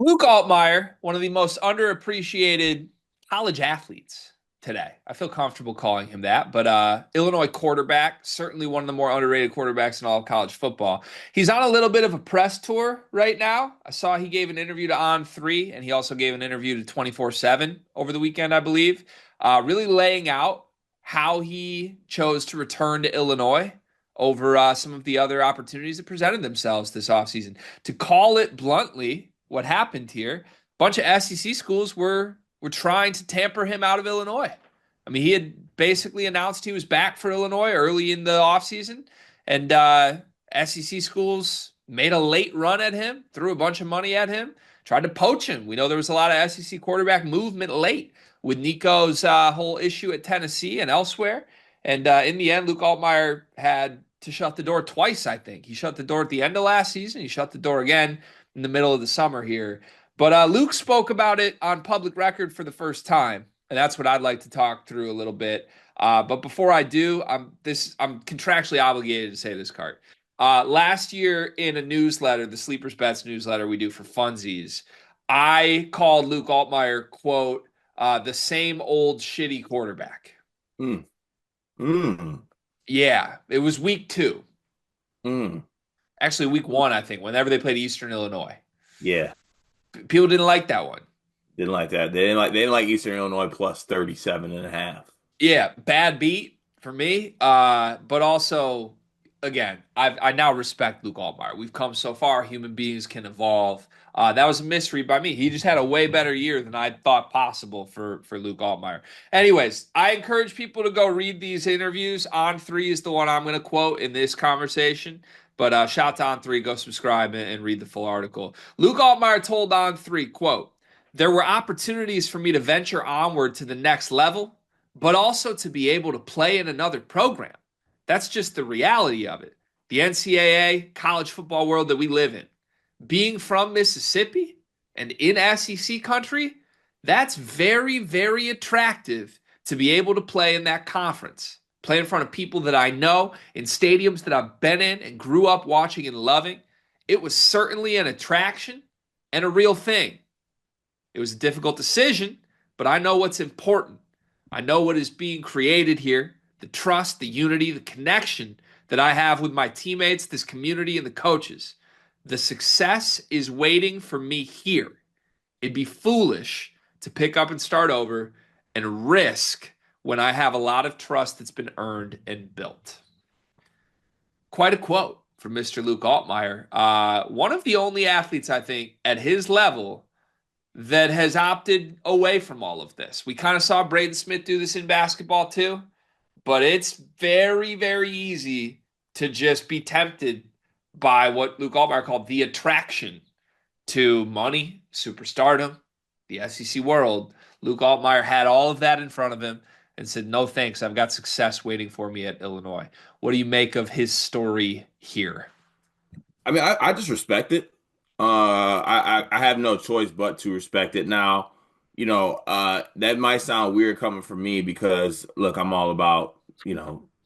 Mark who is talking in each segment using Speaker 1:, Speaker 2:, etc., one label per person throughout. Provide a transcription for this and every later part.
Speaker 1: Luke Altmyer, one of the most underappreciated college athletes today. I feel comfortable calling him that, but Illinois quarterback, certainly one of the more underrated quarterbacks in all of college football. He's on a little bit of a press tour right now. I saw he gave an interview to On3, and he also gave an interview to 24/7 over the weekend, I believe, really laying out how he chose to return to Illinois over some of the other opportunities that presented themselves this offseason. To call it bluntly, what happened here, a bunch of SEC schools were trying to tamper him out of Illinois. I mean, he had basically announced he was back for Illinois early in the offseason, and SEC schools made a late run at him, threw a bunch of money at him, tried to poach him. We know there was a lot of SEC quarterback movement late with Nico's whole issue at Tennessee and elsewhere. And in the end, Luke Altmyer had to shut the door twice, I think. He shut the door at the end of last season. He shut the door again in the middle of the summer here. But Luke spoke about it on public record for the first time, and that's what I'd like to talk through a little bit. But before I do, I'm contractually obligated to say this, Cart. Last year in a newsletter, the Sleepers Bets newsletter we do for funsies, I called Luke Altmyer, quote, the same old shitty quarterback.
Speaker 2: Mm. Mm.
Speaker 1: Yeah, it was week 2.
Speaker 2: Mm.
Speaker 1: Actually, week 1, I think, whenever they played Eastern Illinois.
Speaker 2: Yeah.
Speaker 1: People didn't like that one.
Speaker 2: Didn't like that. They didn't like Eastern Illinois plus 37.5.
Speaker 1: Yeah, bad beat for me. But also, again, I now respect Luke Altmyer. We've come so far. Human beings can evolve. That was a misread by me. He just had a way better year than I thought possible for Luke Altmyer. Anyways, I encourage people to go read these interviews. On3 is the one I'm going to quote in this conversation. But shout out to On3. Go subscribe and read the full article. Luke Altmyer told On3, quote, there were opportunities for me to venture onward to the next level, but also to be able to play in another program. That's just the reality of it. The NCAA, college football world that we live in. Being from Mississippi and in SEC country, that's very, very attractive to be able to play in that conference. Play in front of people that I know, in stadiums that I've been in and grew up watching and loving. It was certainly an attraction and a real thing. It was a difficult decision, but I know what's important. I know what is being created here, the trust, the unity, the connection that I have with my teammates, this community, and the coaches. The success is waiting for me here. It'd be foolish to pick up and start over and risk when I have a lot of trust that's been earned and built. Quite a quote from Mr. Luke Altmyer. One of the only athletes, I think, at his level that has opted away from all of this. We kind of saw Braden Smith do this in basketball too, but it's very, very easy to just be tempted by what Luke Altmyer called the attraction to money, superstardom, the SEC world. Luke Altmyer had all of that in front of him and said, no thanks, I've got success waiting for me at Illinois. What do you make of his story here?
Speaker 2: I mean, I just respect it. I have no choice but to respect it. Now, that might sound weird coming from me because look, I'm all about,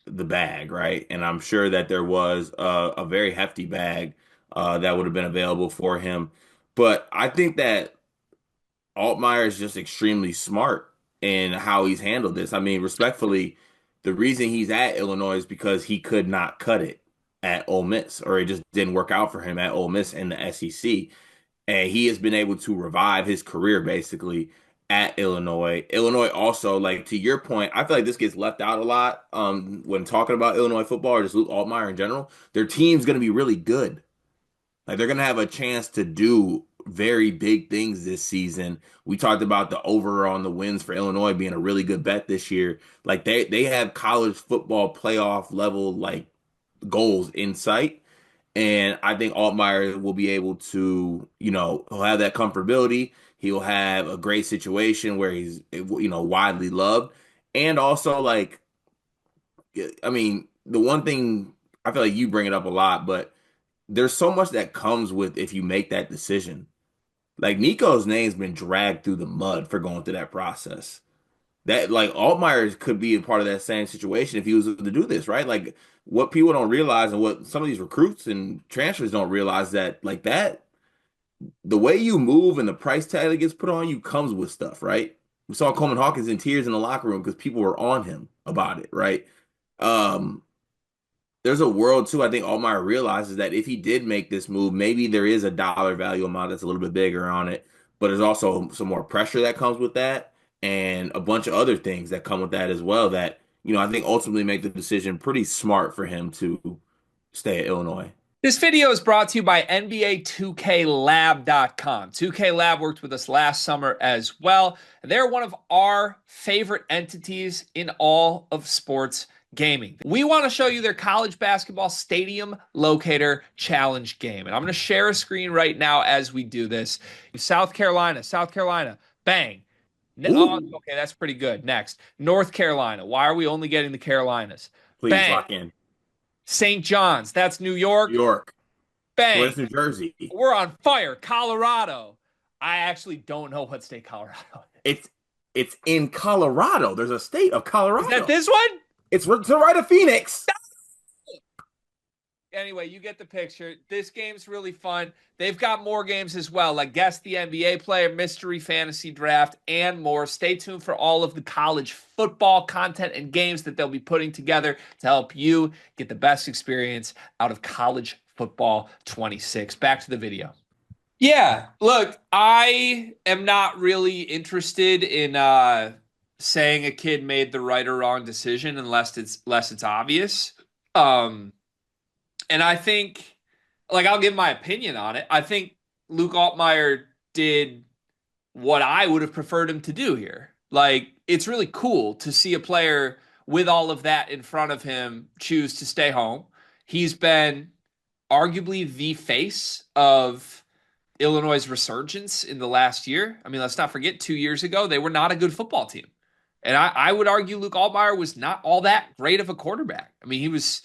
Speaker 2: the bag, right? And I'm sure that there was a very hefty bag that would have been available for him. But I think that Altmaier is just extremely smart in how he's handled this. I mean, respectfully, the reason he's at Illinois is because he could not cut it at Ole Miss, or it just didn't work out for him at Ole Miss in the SEC. And he has been able to revive his career basically at Illinois. Illinois also, like to your point, I feel like this gets left out a lot when talking about Illinois football or just Luke Altmaier in general. Their team's going to be really good. Like they're gonna have a chance to do very big things this season. We talked about the over on the wins for Illinois being a really good bet this year. Like they have college football playoff level like goals in sight. And I think Altmaier will be able to, he'll have that comfortability. He'll have a great situation where he's, widely loved. And also, like, I mean, the one thing I feel like you bring it up a lot, but there's so much that comes with if you make that decision. Like Nico's name's been dragged through the mud for going through that process. That like Altmaier could be a part of that same situation if he was to do this, right? Like what people don't realize and what some of these recruits and transfers don't realize that like that the way you move and the price tag that gets put on you comes with stuff, right? We saw Coleman Hawkins in tears in the locker room because people were on him about it, right? Um, there's a world too. I think Altmyer realizes that if he did make this move, maybe there is a dollar value amount that's a little bit bigger on it, but there's also some more pressure that comes with that, and a bunch of other things that come with that as well. That I think ultimately make the decision pretty smart for him to stay at Illinois.
Speaker 1: This video is brought to you by NBA2K Lab.com. 2K Lab worked with us last summer as well. And they're one of our favorite entities in all of sports gaming. We want to show you their college basketball stadium locator challenge game. And I'm going to share a screen right now as we do this. South Carolina, bang. Oh,
Speaker 2: Ooh,
Speaker 1: okay, that's pretty good. Next, North Carolina. Why are we only getting the Carolinas?
Speaker 2: please
Speaker 1: Bang.
Speaker 2: lock in.
Speaker 1: St. John's, that's New
Speaker 2: New
Speaker 1: York.
Speaker 2: York.
Speaker 1: Bang.
Speaker 2: Where's New Jersey?
Speaker 1: We're on fire. Colorado. I actually don't know what state Colorado is.
Speaker 2: It's it's in Colorado. There's a state of
Speaker 1: Is that
Speaker 2: Colorado.
Speaker 1: this one?
Speaker 2: It's to the right of Phoenix.
Speaker 1: Anyway, you get the picture. This game's really fun. They've got more games as well, like Guess the NBA Player, Mystery Fantasy Draft, and more. Stay tuned for all of the college football content and games that they'll be putting together to help you get the best experience out of college football 26. Back to the video. Yeah, look, I am not really interested in saying a kid made the right or wrong decision unless it's obvious. Um, and I think, like, I'll give my opinion on it. I think Luke Altmyer did what I would have preferred him to do here. Like, it's really cool to see a player with all of that in front of him choose to stay home. He's been arguably the face of Illinois' resurgence in the last year. I mean, let's not forget 2 years ago, they were not a good football team. And I would argue Luke Altmyer was not all that great of a quarterback. I mean, he was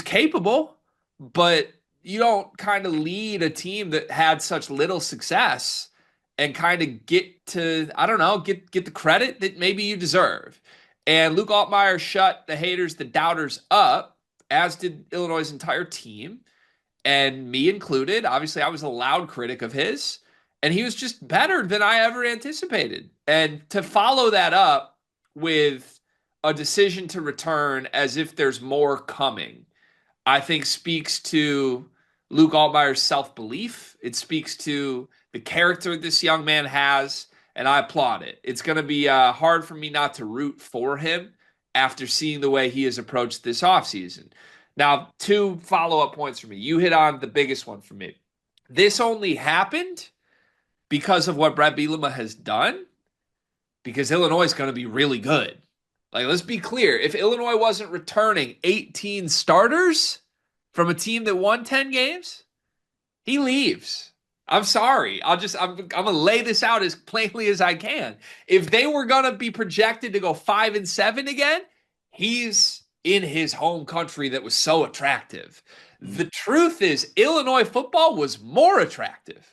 Speaker 1: capable, but you don't kind of lead a team that had such little success and kind of get to, I don't know, get the credit that maybe you deserve. And Luke Altmyer shut the haters, the doubters up, as did Illinois' entire team and me included. Obviously, I was a loud critic of his, and he was just better than I ever anticipated. And to follow that up with a decision to return as if there's more coming, I think speaks to Luke Altmaier's self belief. It speaks to the character this young man has, and I applaud it. It's going to be hard for me not to root for him after seeing the way he has approached this offseason. Now, two follow up points for me. You hit on the biggest one for me. This only happened because of what Brett Bielema has done, because Illinois is going to be really good. Like, let's be clear. If Illinois wasn't returning 18 starters from a team that won 10 games, he leaves. I'm sorry. I'm gonna lay this out as plainly as I can. If they were gonna be projected to go 5-7 again, he's in his home country that was so attractive. The truth is, Illinois football was more attractive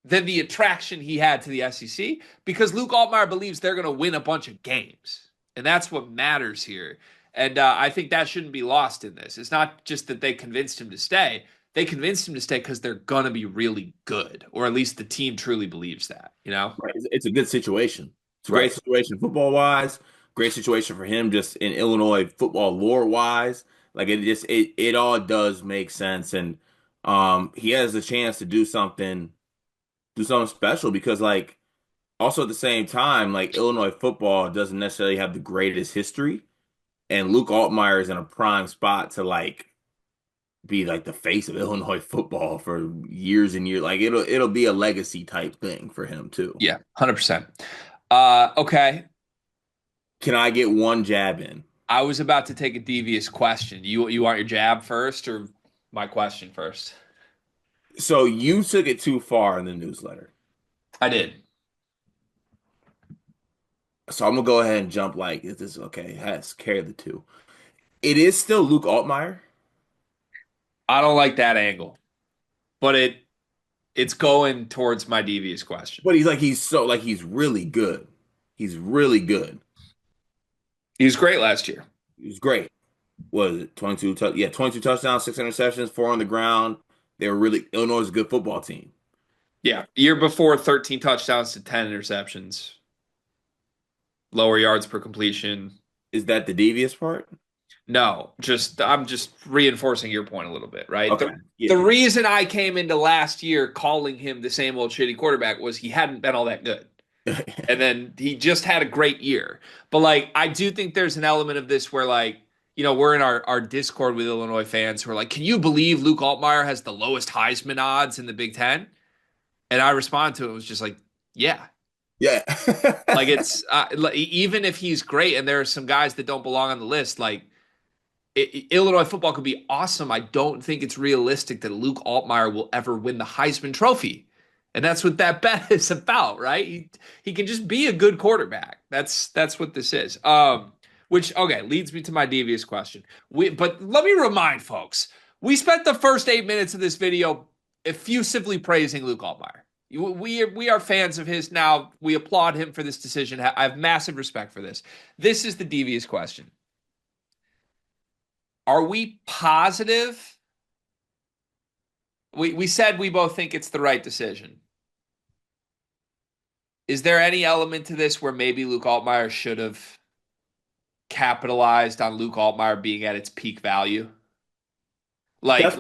Speaker 1: than the attraction he had to the SEC because Luke Altmyer believes they're going to win a bunch of games. And that's what matters here. And I think that shouldn't be lost in this. It's not just that they convinced him to stay. They convinced him to stay because they're going to be really good, or at least the team truly believes that, you know?
Speaker 2: Right. It's a good situation. It's a great
Speaker 1: Right.
Speaker 2: situation football wise. Great situation for him just in Illinois football lore wise. Like it all does make sense, and he has the chance to do something special because like also at the same time like Illinois football doesn't necessarily have the greatest history, and Luke Altmyer is in a prime spot to like be like the face of Illinois football for years and years. Like it'll be a legacy type thing for him too.
Speaker 1: Yeah, 100%. Okay.
Speaker 2: Can I get one jab in?
Speaker 1: I was about to take a devious question. You want your jab first or my question first?
Speaker 2: So you took it too far in the newsletter.
Speaker 1: I did.
Speaker 2: So I'm gonna go ahead and jump like is this okay? Has carry the two. It is still Luke Altmyer,
Speaker 1: I don't like that angle, but it's going towards my devious question.
Speaker 2: but he's really good. He's really good.
Speaker 1: He was great last year.
Speaker 2: He's great. Was it 22 touchdowns, 6 interceptions, 4 on the ground. They were really Illinois is a good football team.
Speaker 1: Yeah. Year before, 13 touchdowns to 10 interceptions, lower yards per completion.
Speaker 2: Is that the devious part?
Speaker 1: No, just I'm just reinforcing your point a little bit, right?
Speaker 2: Okay.
Speaker 1: The
Speaker 2: Yeah.
Speaker 1: reason I came into last year calling him the same old shitty quarterback was he hadn't been all that good. And then he just had a great year. But like I do think there's an element of this where like, we're in our Discord with Illinois fans who are like, can you believe Luke Altmyer has the lowest Heisman odds in the Big Ten? And I respond to it was just like, yeah.
Speaker 2: Yeah.
Speaker 1: Like it's like, even if he's great and there are some guys that don't belong on the list, like Illinois football could be awesome. I don't think it's realistic that Luke Altmyer will ever win the Heisman Trophy. And that's what that bet is about, right? He can just be a good quarterback. That's what this is. Which okay, leads me to my devious question. But let me remind folks, we spent the first 8 minutes of this video effusively praising Luke Altmyer. We are fans of his now. We applaud him for this decision. I have massive respect for this. This is the devious question. Are we positive? We said we both think it's the right decision. Is there any element to this where maybe Luke Altmyer should have capitalized on Luke Altmyer being at its peak value? Like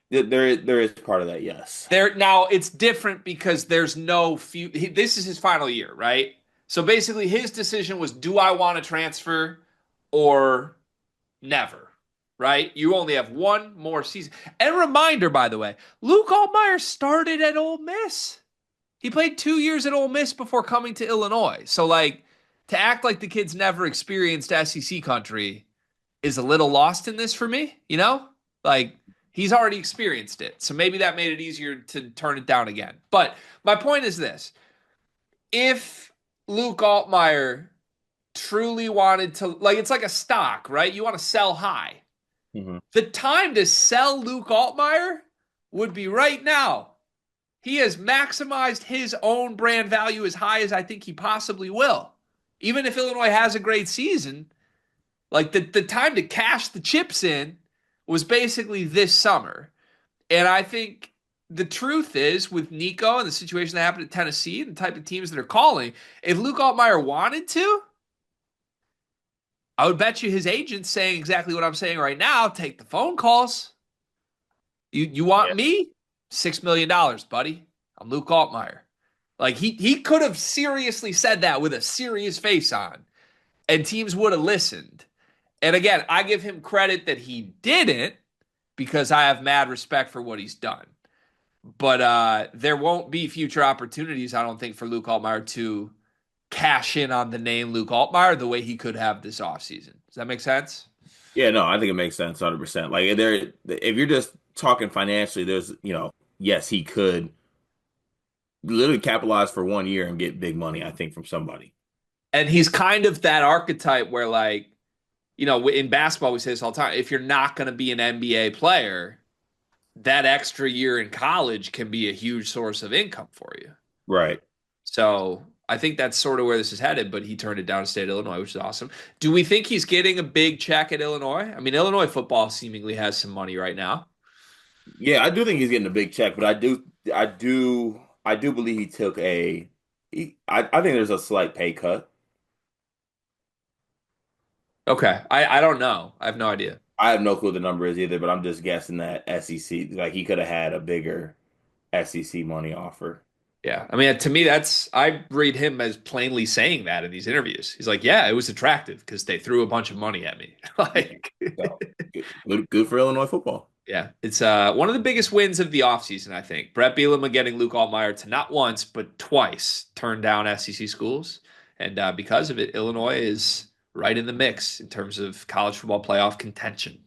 Speaker 2: There is part of that, yes.
Speaker 1: there now it's different because there's no few this is his final year, right? So basically his decision was do I want to transfer or never, right? You only have one more season. And a reminder, by the way, Luke Altmyer started at Ole Miss. He played 2 years at Ole Miss before coming to Illinois. So, like, to act like the kid's never experienced SEC country is a little lost in this for me, you know? Like, he's already experienced it. So maybe that made it easier to turn it down again. But my point is this. If Luke Altmyer truly wanted to, like, it's like a stock, right? You want to sell high.
Speaker 2: Hmm.
Speaker 1: The time to sell Luke Altmyer would be right now. He has maximized his own brand value as high as I think he possibly will. Even if Illinois has a great season, like the time to cash the chips in was basically this summer. And I think the truth is with Nico and the situation that happened at Tennessee and the type of teams that are calling, if Luke Altmyer wanted to, I would bet you his agent's saying exactly what I'm saying right now. Take the phone calls. You want
Speaker 2: Yeah.
Speaker 1: me? $6 million, buddy. I'm Luke Altmyer. Like he could have seriously said that with a serious face on, and teams would have listened. And again, I give him credit that he didn't because I have mad respect for what he's done. But there won't be future opportunities, I don't think, for Luke Altmyer to cash in on the name Luke Altmyer the way he could have this offseason. Does that make sense?
Speaker 2: Yeah, no, I think it makes sense 100%. Like there if you're just talking financially, there's, yes, he could literally capitalize for 1 year and get big money, I think, from somebody.
Speaker 1: And he's kind of that archetype where, like, in basketball, we say this all the time. If you're not going to be an NBA player, that extra year in college can be a huge source of income for you.
Speaker 2: Right.
Speaker 1: So I think that's sort of where this is headed, but he turned it down to state Illinois, which is awesome. Do we think he's getting a big check at Illinois? I mean, Illinois football seemingly has some money right now.
Speaker 2: Yeah, I do think he's getting a big check, but I do believe he took I think there's a slight pay cut.
Speaker 1: Okay. I don't know. I have no idea.
Speaker 2: I have no clue what the number is either, but I'm just guessing that SEC, like he could have had a bigger SEC money offer.
Speaker 1: Yeah. I mean, to me, I read him as plainly saying that in these interviews. He's like, yeah, it was attractive because they threw a bunch of money at me.
Speaker 2: Yeah.
Speaker 1: Like,
Speaker 2: So good for Illinois football.
Speaker 1: yeah, it's one of the biggest wins of the offseason, I think. Brett Bielema getting Luke Altmyer to not once, but twice turn down SEC schools. And because of it, Illinois is right in the mix in terms of college football playoff contention.